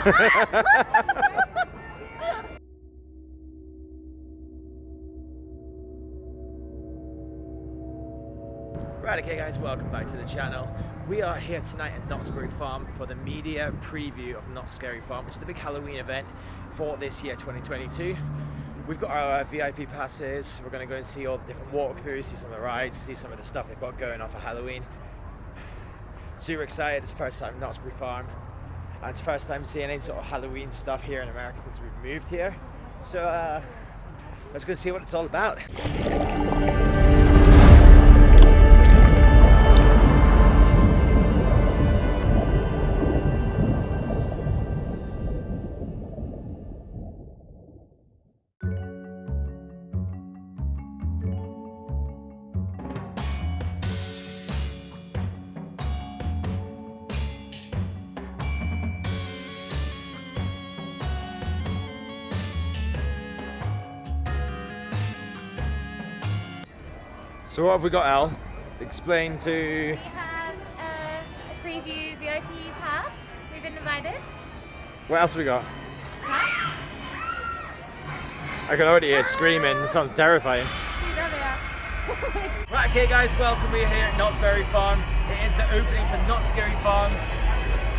Right, okay guys, welcome back to the channel. We are here tonight at Knottsberry Farm for the media preview of Not Scary Farm, which is the big Halloween event for this year, 2022. We've got our VIP passes. We're going to go and see all the different walkthroughs, see some of the rides, see some of the stuff they've got going on for Halloween. Super excited. It's the first time at Knottsberry Farm, and it's the first time seeing any sort of Halloween stuff here in America since we've moved here. So let's go see what it's all about. So what have we got, Al? Explain to... We have a preview VIP pass. We've been invited. What else have we got? Huh? I can already hear screaming. It sounds terrifying. See, there they are. Right, okay guys, welcome. We're here at Knottsberry Farm. It is the opening for Not Scary Farm.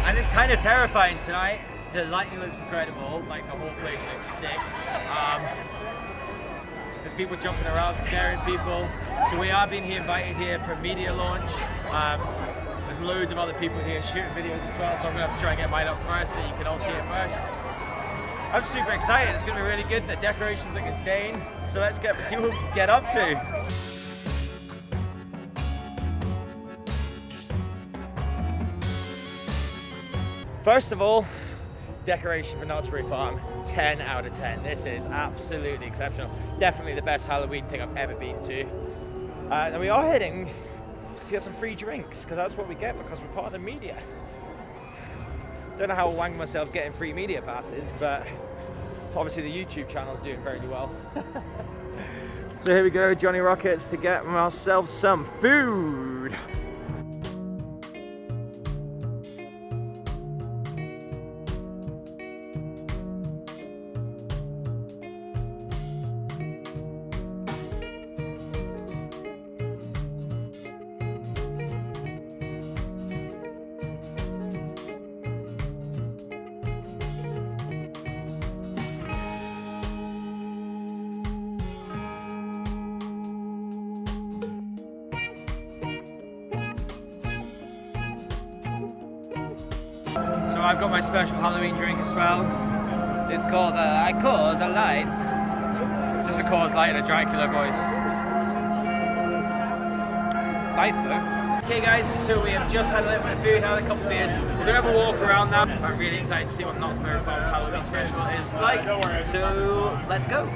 And it's kind of terrifying tonight. The lighting looks incredible. Like, the whole place looks sick. There's people jumping around, scaring people. So we are being invited here for a media launch. There's loads of other people here shooting videos as well, so I'm going to have to try and get mine up first so you can all see it first. I'm super excited. It's going to be really good. The decorations look insane. So let's see what we can get up to. First of all, decoration for Knottsberry Farm, 10 out of 10. This is absolutely exceptional. Definitely the best Halloween thing I've ever been to. And we are heading to get some free drinks, because that's what we get because we're part of the media. Don't know how I'll wang myself getting free media passes, but obviously the YouTube channel is doing very well. So here we go, Johnny Rockets, to get ourselves some food. So I've got my special Halloween drink as well. It's called I Cause a Light. It's just a Cause Light in a Dracula voice. It's nice though. Okay guys, so we have just had a little bit of food, had a couple of beers. We're gonna have a walk around now. I'm really excited to see what Knottsberry Farm's Halloween special is like. So let's go.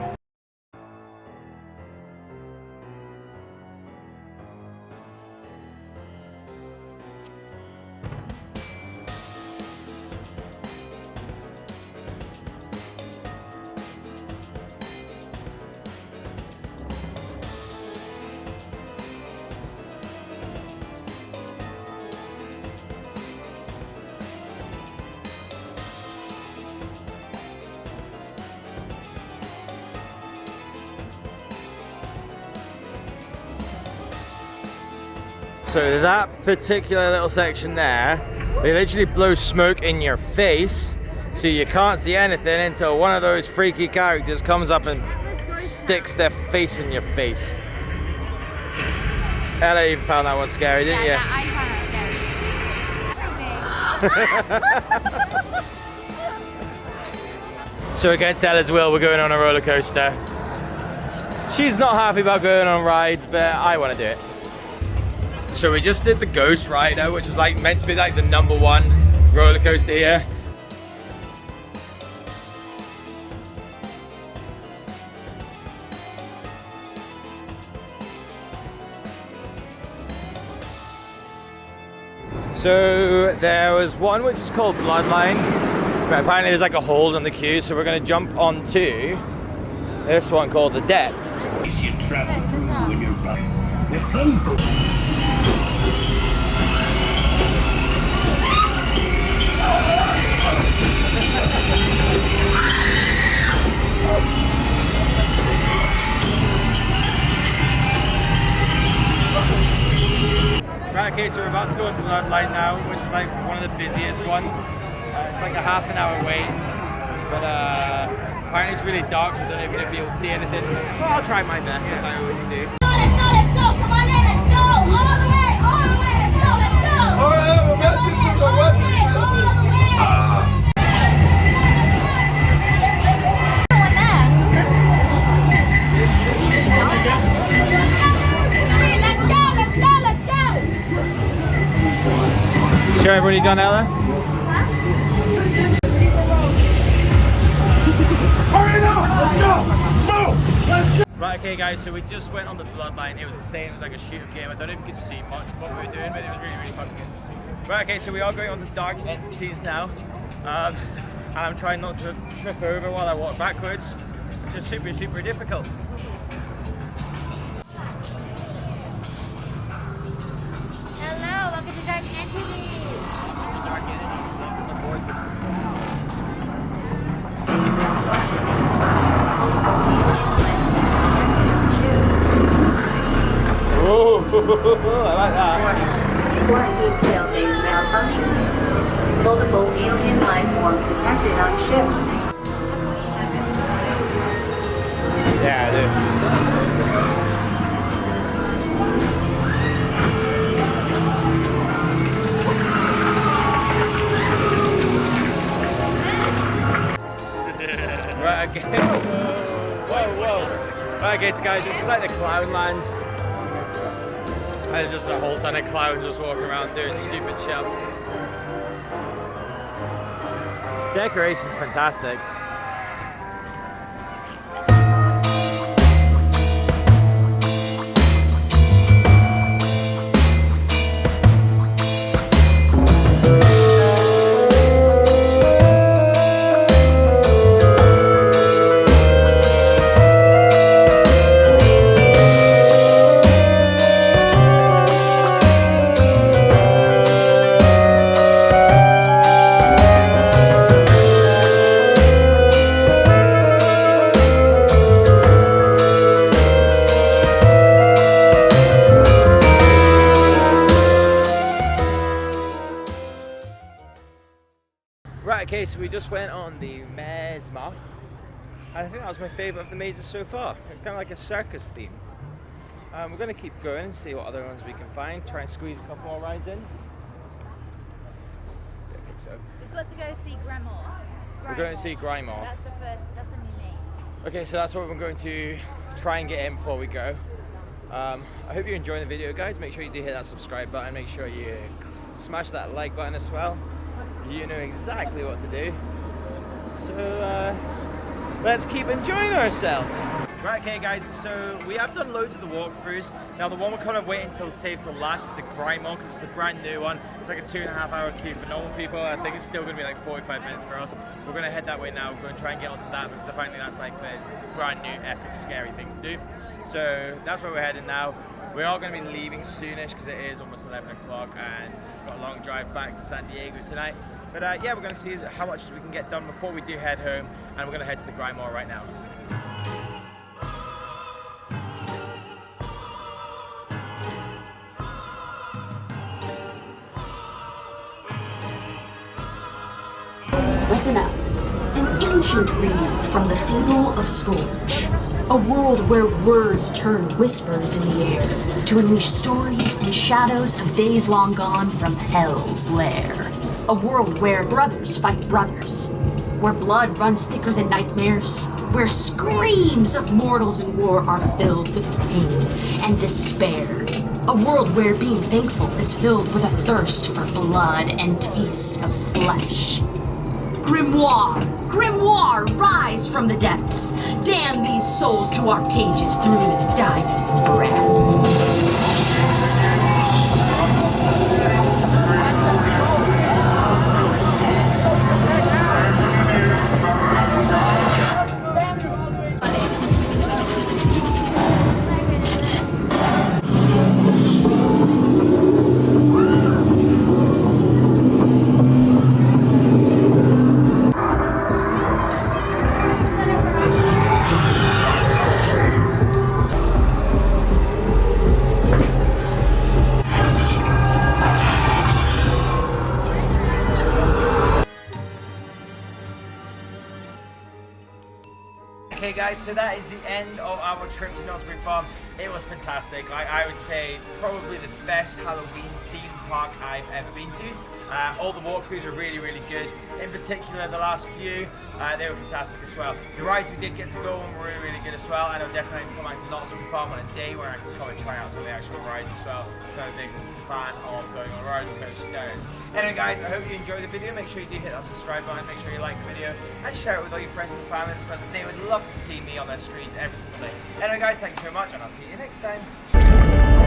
So that particular little section there, they literally blow smoke in your face, so you can't see anything until one of those freaky characters comes up and sticks their face in your face. Ella even found that one scary, didn't you? Yeah, I found it scary. So against Ella's will, we're going on a roller coaster. She's not happy about going on rides, but I want to do it. So we just did the Ghost Rider, which was like meant to be like the #1 roller coaster here. So there was one which is called Bloodline, but apparently there's like a hold on the queue, so we're going to jump onto this one called The Depths. okay, so we're about to go on Bloodline now, which is like one of the busiest ones. It's like a half an hour wait, but apparently it's really dark, so I don't know if you're gonna be able to see anything. But I'll try my best, as I always do. Let's go, come on in, let's go! All the way, let's go, let's go! Oh, I have a message from the witness. All the way! Let's go! Sure, everybody gone, Ella? Hurry up! Let's go! Move! Let's go! Right, okay guys, so we just went on the Bloodline. It was the same as like a shoot-up game. I don't know if you could see much of what we were doing, but it was really, really fun. Right, okay, so we are going on to Dark Entities now. And I'm trying not to trip over while I walk backwards, which is super, super difficult. Hello, welcome to Dark Entities. Dark Entities, welcome aboard the Oh, I like that. Quarantine failsafe malfunction. Multiple alien life forms detected on ship. Yeah, I do. Right, okay. Whoa. Right, okay, so guys, this is like the clown land. And there's just a whole ton of clowns just walking around doing stupid shit. Decoration's fantastic. Right, okay, so we just went on the Mesma. I think that was my favourite of the mazes so far. It's kind of like a circus theme. We're going to keep going and see what other ones we can find. Try and squeeze a couple more rides in. I think so. We've got to go see Grandma. We're going to see Grandma. That's the new maze. Okay, so that's what we're going to try and get in before we go. I hope you're enjoying the video, guys. Make sure you do hit that subscribe button. Make sure you smash that like button as well. You know exactly what to do. So let's keep enjoying ourselves. Right, okay guys, so we have done loads of the walkthroughs. Now the one we're kind of waiting until save till last is the Grimo, because it's the brand new one. It's like a 2.5 hour queue for normal people. I think it's still going to be like 45 minutes for us. We're going to head that way now. We're going to try and get onto that because apparently that's like the brand new epic scary thing to do. So that's where we're heading now. We are going to be leaving soonish because it is almost 11 o'clock and we've got a long drive back to San Diego tonight. But yeah, we're going to see how much we can get done before we do head home, and we're going to head to the Grimo right now. Listen up. An ancient reading from the Fable of Scourge. A world where words turn whispers in the air to unleash stories and shadows of days long gone from Hell's lair. A world where brothers fight brothers. Where blood runs thicker than nightmares. Where screams of mortals in war are filled with pain and despair. A world where being thankful is filled with a thirst for blood and taste of flesh. Grimoire! Grimoire, rise from the depths! Damn these souls to our pages through the dying breath. Okay guys, so that is the end of our trip to Knottsberry Farm. It was fantastic. Like, I would say probably the best Halloween theme park I've ever been to. All the walkthroughs are really, really good. In particular, the last few, they were fantastic as well. The rides we did get to go on were really, really good as well. And I would definitely like to come back to Knottsberry Farm on a day where I can come and try out some of the actual rides as well. So I'm a big fan of going on roller coasters. Anyway guys, I hope you enjoyed the video. Make sure you do hit that subscribe button, make sure you like the video, and share it with all your friends and family because they would love to see me on their screens every single day. Anyway guys, thanks so much, and I'll see you next time.